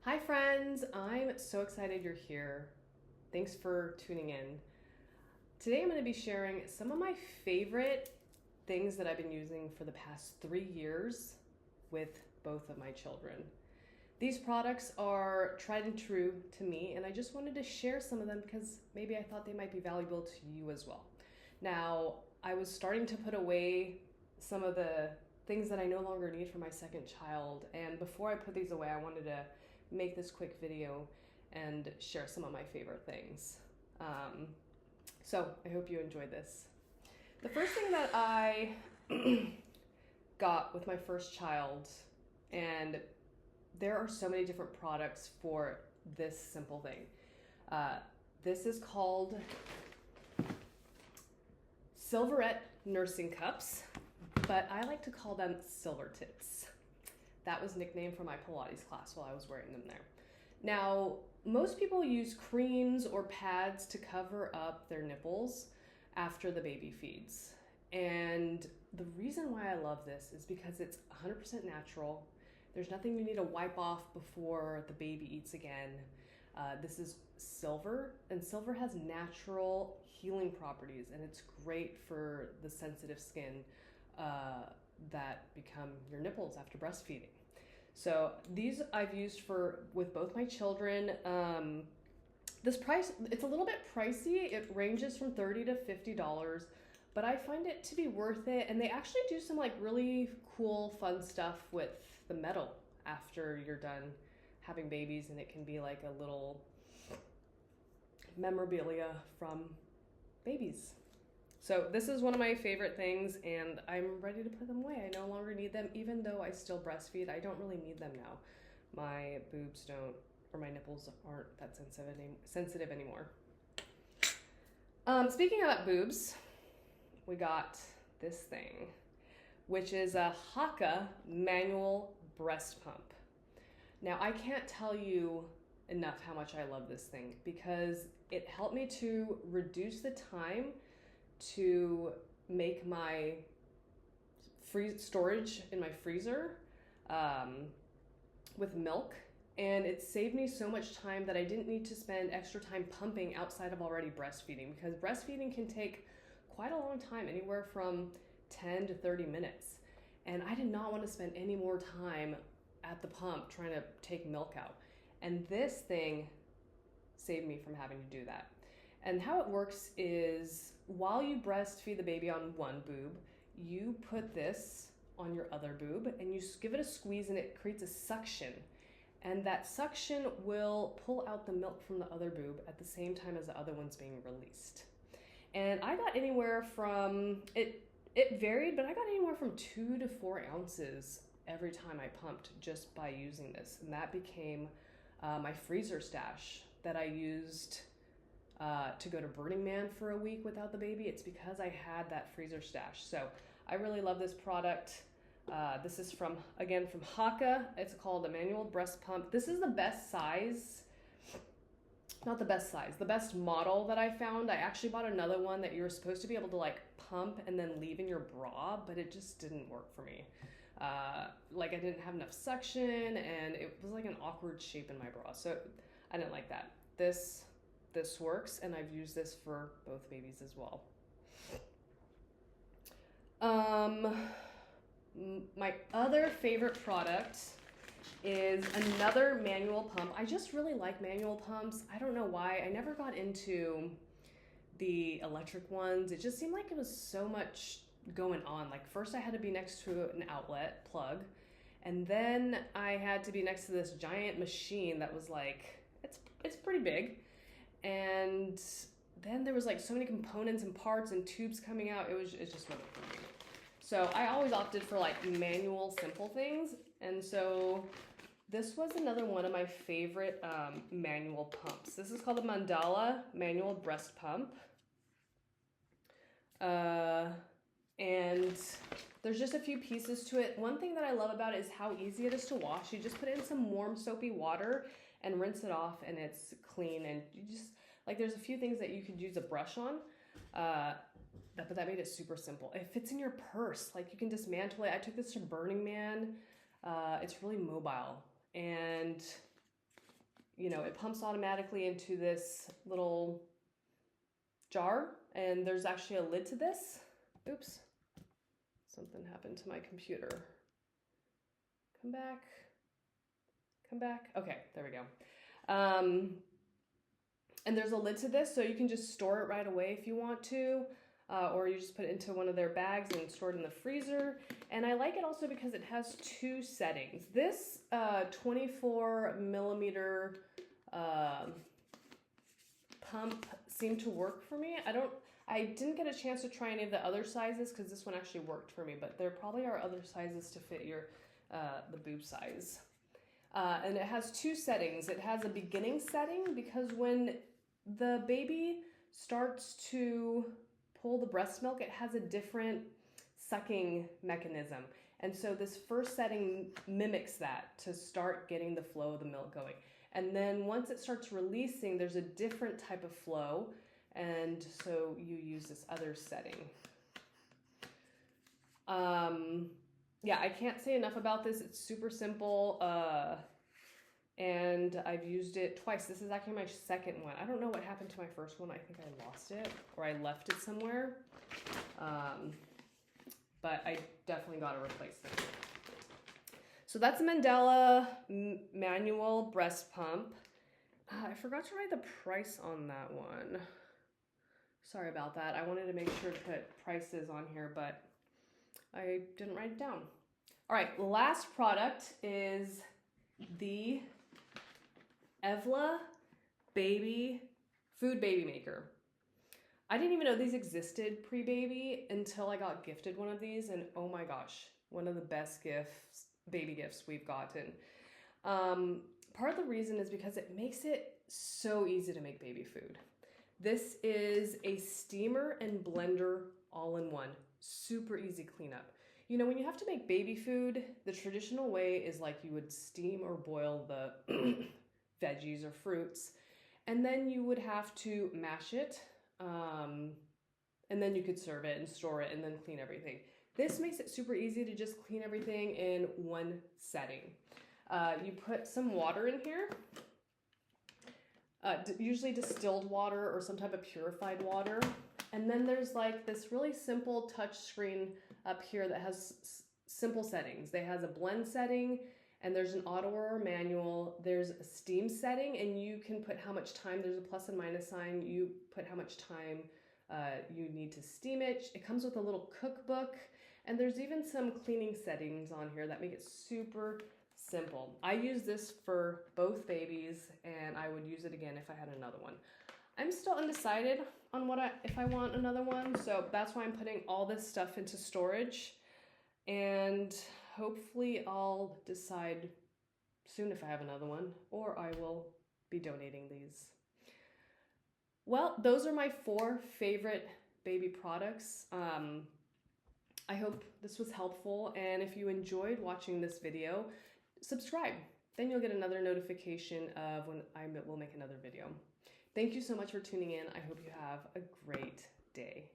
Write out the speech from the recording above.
Hi friends, I'm so excited you're here. Thanks for tuning in. Today I'm going to be sharing some of my favorite things that I've been using for the past 3 years with both of my children. These products are tried and true to me, and I just wanted to share some of them because maybe I thought they might be valuable to you as well. Now, I was starting to put away some of the things that I no longer need for my second child, and before I put these away, I wanted to make this quick video and share some of my favorite things. So I hope you enjoyed this. The first thing that I got with my first child, and there are so many different products for this simple thing. This is called Silverette Nursing Cups, but I like to call them Silver Tits. That was nicknamed for my Pilates class while I was wearing them there. Now, most people use creams or pads to cover up their nipples after the baby feeds. And the reason why I love this is because it's 100% natural. There's nothing you need to wipe off before the baby eats again. This is silver, and silver has natural healing properties, and it's great for the sensitive skin that become your nipples after breastfeeding. So these I've used with both my children. This price, it's a little bit pricey. It ranges from $30 to $50, but I find it to be worth it. And they actually do some like really cool, fun stuff with the metal after you're done having babies, and it can be like a little memorabilia from babies. So this is one of my favorite things, and I'm ready to put them away. I no longer need them, even though I still breastfeed. I don't really need them now. My boobs don't, or my nipples aren't that sensitive anymore. Speaking about boobs, we got this thing, which is a Haakaa Manual Breast Pump. Now, I can't tell you enough how much I love this thing because it helped me to reduce the time to make my storage in my freezer with milk, and it saved me so much time that I didn't need to spend extra time pumping outside of already breastfeeding, because breastfeeding can take quite a long time, anywhere from 10 to 30 minutes, and I did not want to spend any more time at the pump trying to take milk out, and this thing saved me from having to do that. And how it works is, while you breastfeed the baby on one boob, you put this on your other boob and you give it a squeeze, and it creates a suction. And that suction will pull out the milk from the other boob at the same time as the other one's being released. And I got anywhere from, it varied, but I got anywhere from 2 to 4 ounces every time I pumped just by using this. And that became my freezer stash that I used to go to Burning Man for a week without the baby. It's because I had that freezer stash. So I really love this product. This is from Haakaa. It's called a Manual Breast Pump. This is the best size, not the best size, the best model that I found. I actually bought another one that you were supposed to be able to like pump and then leave in your bra, but it just didn't work for me. Like I didn't have enough suction, and it was like an awkward shape in my bra. So I didn't like that. This works, and I've used this for both babies as well. My other favorite product is another manual pump. I just really like manual pumps. I don't know why. I never got into the electric ones. It just seemed like it was so much going on. Like first I had to be next to an outlet plug, and then I had to be next to this giant machine that was like, it's pretty big. And then there was like so many components and parts and tubes coming out. It just wasn't for me. So I always opted for like manual, simple things. And so this was another one of my favorite manual pumps. This is called the Medela Manual Breast Pump. And there's just a few pieces to it. One thing that I love about it is how easy it is to wash. You just put it in some warm soapy water and rinse it off, and it's clean. And you just, like, there's a few things that you could use a brush on, but that made it super simple. It fits in your purse. Like, you can dismantle it. I took this to Burning Man. It's really mobile, and you know, it pumps automatically into this little jar, and there's actually a lid to this. Oops, something happened to my computer. Come back, come back. Okay, there we go. And there's a lid to this, so you can just store it right away if you want to, or you just put it into one of their bags and store it in the freezer. And I like it also because it has two settings. This 24 millimeter pump seemed to work for me. I didn't get a chance to try any of the other sizes because this one actually worked for me, but there probably are other sizes to fit your the boob size. And it has two settings. It has a beginning setting because when the baby starts to pull the breast milk, it has a different sucking mechanism. And so this first setting mimics that to start getting the flow of the milk going. And then once it starts releasing, there's a different type of flow. And so you use this other setting. Yeah, I can't say enough about this. It's super simple. And I've used it twice. This is actually my second one. I don't know what happened to my first one. I think I lost it or I left it somewhere. But I definitely got to replace it. So that's a Medela Manual Breast Pump. I forgot to write the price on that one. Sorry about that. I wanted to make sure to put prices on here, but I didn't write it down. All right, last product is the EVLA Baby Food Maker. I didn't even know these existed pre-baby until I got gifted one of these, and oh my gosh, one of the best gifts, baby gifts we've gotten. Part of the reason is because it makes it so easy to make baby food. This is a steamer and blender all in one. Super easy cleanup. You know, when you have to make baby food, the traditional way is like you would steam or boil the veggies or fruits, and then you would have to mash it, and then you could serve it and store it and then clean everything. This makes it super easy to just clean everything in one setting. You put some water in here, usually distilled water or some type of purified water. And then there's like this really simple touch screen up here that has simple settings. They has a blend setting, and there's an auto or manual. There's a steam setting, and you can put how much time, there's a plus and minus sign. You put how much time you need to steam it. It comes with a little cookbook, and there's even some cleaning settings on here that make it super simple. I use this for both babies, and I would use it again if I had another one. I'm still undecided on if I want another one, so that's why I'm putting all this stuff into storage, and hopefully I'll decide soon if I have another one, or I will be donating these. Well, those are my 4 favorite baby products. I hope this was helpful, and if you enjoyed watching this video, subscribe. Then you'll get another notification of when I will make another video. Thank you so much for tuning in. I hope you have a great day.